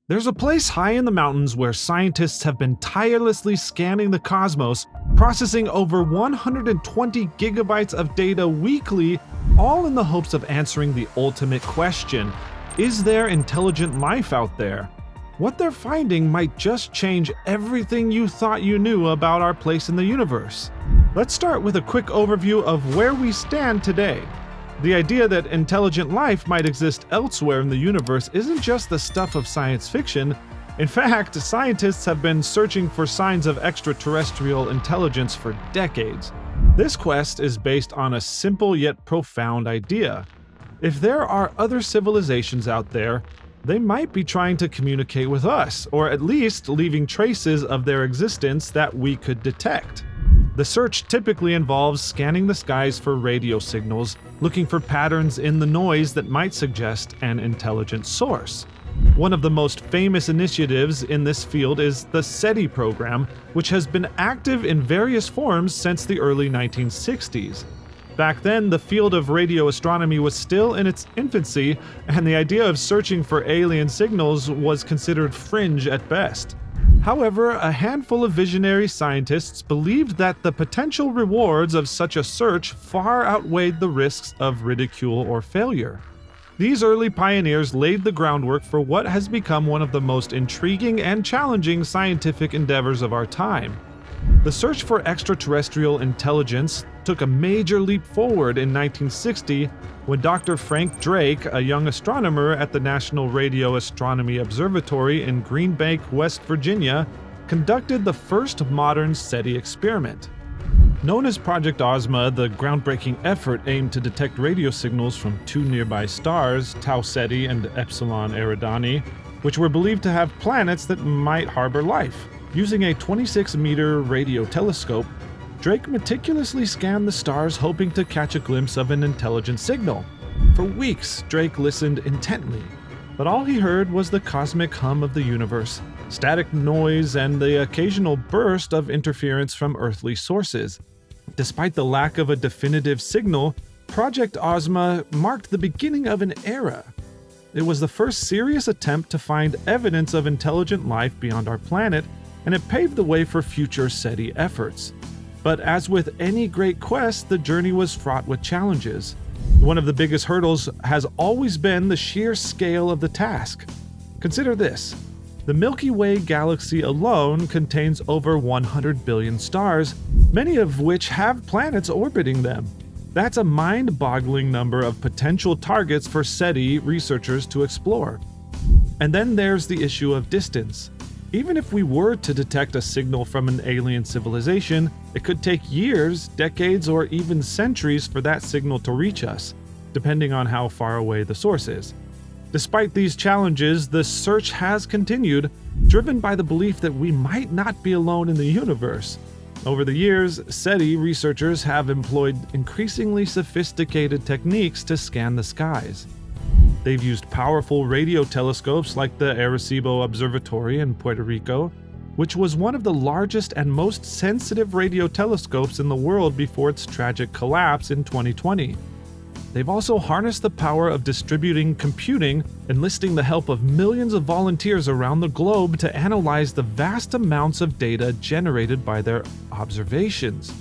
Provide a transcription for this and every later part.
There's a place high in the mountains where scientists have been tirelessly scanning the cosmos, processing over 120 gigabytes of data weekly, all in the hopes of answering the ultimate question: is there intelligent life out there? What they're finding might just change everything you thought you knew about our place in the universe. Let's start with a quick overview of where we stand today. The idea that intelligent life might exist elsewhere in the universe isn't just the stuff of science fiction. In fact, scientists have been searching for signs of extraterrestrial intelligence for decades. This quest is based on a simple yet profound idea. If there are other civilizations out there, they might be trying to communicate with us, or at least leaving traces of their existence that we could detect. The search typically involves scanning the skies for radio signals, looking for patterns in the noise that might suggest an intelligent source. One of the most famous initiatives in this field is the SETI program, which has been active in various forms since the early 1960s. Back then, the field of radio astronomy was still in its infancy, and the idea of searching for alien signals was considered fringe at best. However, a handful of visionary scientists believed that the potential rewards of such a search far outweighed the risks of ridicule or failure. These early pioneers laid the groundwork for what has become one of the most intriguing and challenging scientific endeavors of our time. The search for extraterrestrial intelligence took a major leap forward in 1960 when Dr. Frank Drake, a young astronomer at the National Radio Astronomy Observatory in Green Bank, West Virginia, conducted the first modern SETI experiment. Known as Project Ozma, the groundbreaking effort aimed to detect radio signals from two nearby stars, Tau Ceti and Epsilon Eridani, which were believed to have planets that might harbor life. Using a 26-meter radio telescope, Drake meticulously scanned the stars, hoping to catch a glimpse of an intelligent signal. For weeks, Drake listened intently, but all he heard was the cosmic hum of the universe, static noise, and the occasional burst of interference from earthly sources. Despite the lack of a definitive signal, Project Ozma marked the beginning of an era. It was the first serious attempt to find evidence of intelligent life beyond our planet, and it paved the way for future SETI efforts. But as with any great quest, the journey was fraught with challenges. One of the biggest hurdles has always been the sheer scale of the task. Consider this: the Milky Way galaxy alone contains over 100 billion stars, many of which have planets orbiting them. That's a mind-boggling number of potential targets for SETI researchers to explore. And then there's the issue of distance. Even if we were to detect a signal from an alien civilization, it could take years, decades, or even centuries for that signal to reach us, depending on how far away the source is. Despite these challenges, the search has continued, driven by the belief that we might not be alone in the universe. Over the years, SETI researchers have employed increasingly sophisticated techniques to scan the skies. They've used powerful radio telescopes like the Arecibo Observatory in Puerto Rico, which was one of the largest and most sensitive radio telescopes in the world before its tragic collapse in 2020. They've also harnessed the power of distributing computing, enlisting the help of millions of volunteers around the globe to analyze the vast amounts of data generated by their observations.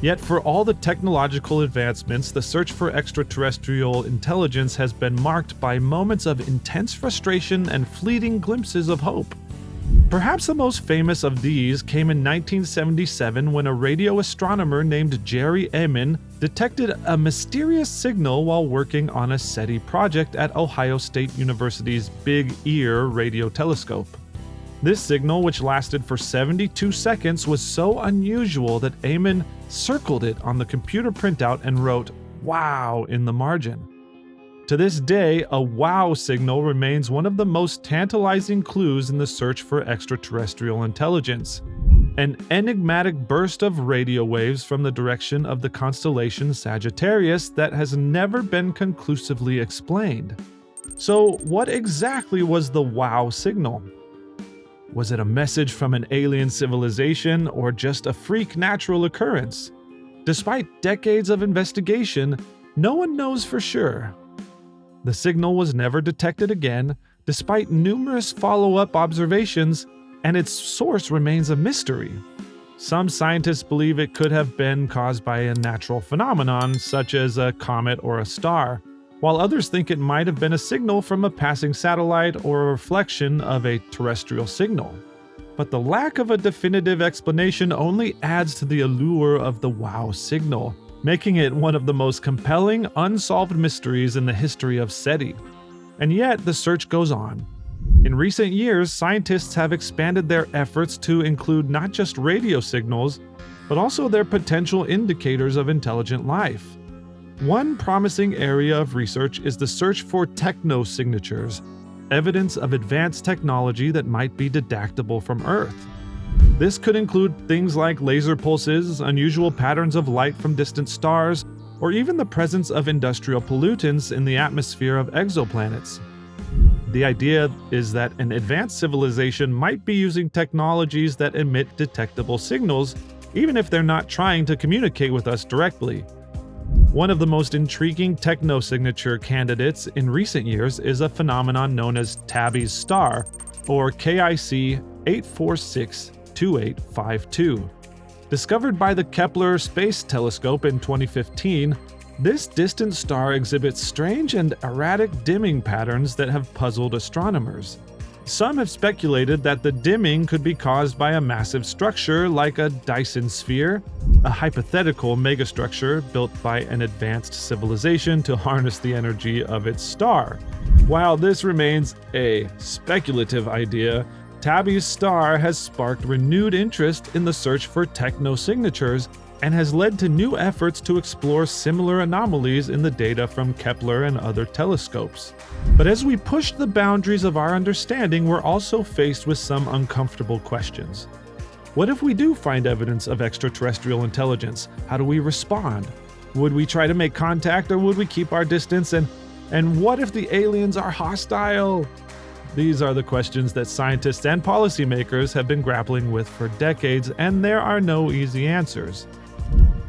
Yet for all the technological advancements, the search for extraterrestrial intelligence has been marked by moments of intense frustration and fleeting glimpses of hope. Perhaps the most famous of these came in 1977 when a radio astronomer named Jerry Ehman detected a mysterious signal while working on a SETI project at Ohio State University's Big Ear radio telescope. This signal, which lasted for 72 seconds, was so unusual that Ehman circled it on the computer printout and wrote "Wow" in the margin. To this day, a wow signal remains one of the most tantalizing clues in the search for extraterrestrial intelligence. An enigmatic burst of radio waves from the direction of the constellation Sagittarius that has never been conclusively explained. So, what exactly was the wow signal? Was it a message from an alien civilization or just a freak natural occurrence? Despite decades of investigation, no one knows for sure. The signal was never detected again, despite numerous follow-up observations, and its source remains a mystery. Some scientists believe it could have been caused by a natural phenomenon, such as a comet or a star, while others think it might have been a signal from a passing satellite or a reflection of a terrestrial signal. But the lack of a definitive explanation only adds to the allure of the WOW signal, making it one of the most compelling unsolved mysteries in the history of SETI. And yet, the search goes on. In recent years, scientists have expanded their efforts to include not just radio signals, but also their potential indicators of intelligent life. One promising area of research is the search for technosignatures, evidence of advanced technology that might be detectable from Earth. This could include things like laser pulses, unusual patterns of light from distant stars, or even the presence of industrial pollutants in the atmosphere of exoplanets. The idea is that an advanced civilization might be using technologies that emit detectable signals, even if they're not trying to communicate with us directly. One of the most intriguing technosignature candidates in recent years is a phenomenon known as Tabby's star, or KIC 8462852. Discovered by the Kepler Space Telescope in 2015, this distant star exhibits strange and erratic dimming patterns that have puzzled astronomers. Some have speculated that the dimming could be caused by a massive structure like a Dyson sphere, a hypothetical megastructure built by an advanced civilization to harness the energy of its star. While this remains a speculative idea, Tabby's star has sparked renewed interest in the search for technosignatures and has led to new efforts to explore similar anomalies in the data from Kepler and other telescopes. But as we push the boundaries of our understanding, we're also faced with some uncomfortable questions. What if we do find evidence of extraterrestrial intelligence? How do we respond? Would we try to make contact, or would we keep our distance? And what if the aliens are hostile? These are the questions that scientists and policymakers have been grappling with for decades, and there are no easy answers.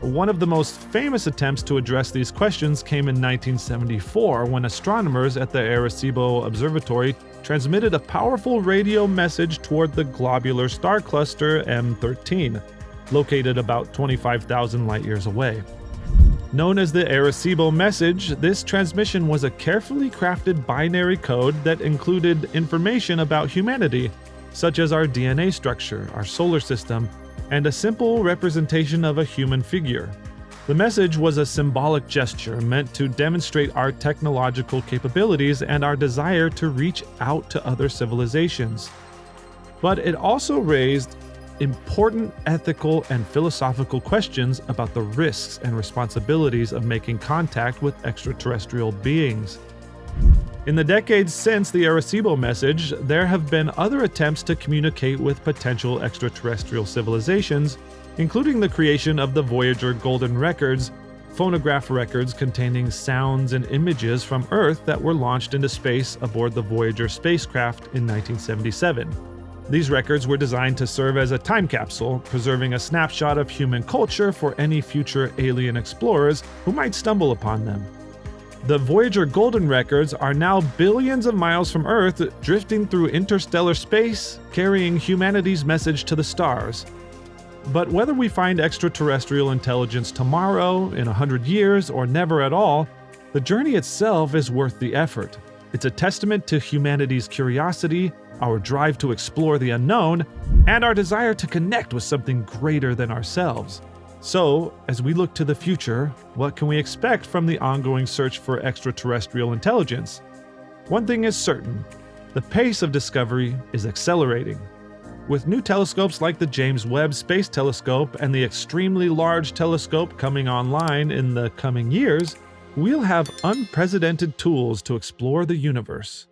One of the most famous attempts to address these questions came in 1974 when astronomers at the Arecibo Observatory transmitted a powerful radio message toward the globular star cluster M13, located about 25,000 light-years away. Known as the Arecibo message, this transmission was a carefully crafted binary code that included information about humanity, such as our DNA structure, our solar system, and a simple representation of a human figure. The message was a symbolic gesture meant to demonstrate our technological capabilities and our desire to reach out to other civilizations. But it also raised important ethical and philosophical questions about the risks and responsibilities of making contact with extraterrestrial beings. In the decades since the Arecibo message, there have been other attempts to communicate with potential extraterrestrial civilizations, including the creation of the Voyager Golden Records, phonograph records containing sounds and images from Earth that were launched into space aboard the Voyager spacecraft in 1977. These records were designed to serve as a time capsule, preserving a snapshot of human culture for any future alien explorers who might stumble upon them. The Voyager Golden Records are now billions of miles from Earth, drifting through interstellar space, carrying humanity's message to the stars. But whether we find extraterrestrial intelligence tomorrow, in 100 years, or never at all, the journey itself is worth the effort. It's a testament to humanity's curiosity, our drive to explore the unknown, and our desire to connect with something greater than ourselves. So, as we look to the future, what can we expect from the ongoing search for extraterrestrial intelligence? One thing is certain: the pace of discovery is accelerating. With new telescopes like the James Webb Space Telescope and the Extremely Large Telescope coming online in the coming years, we'll have unprecedented tools to explore the universe.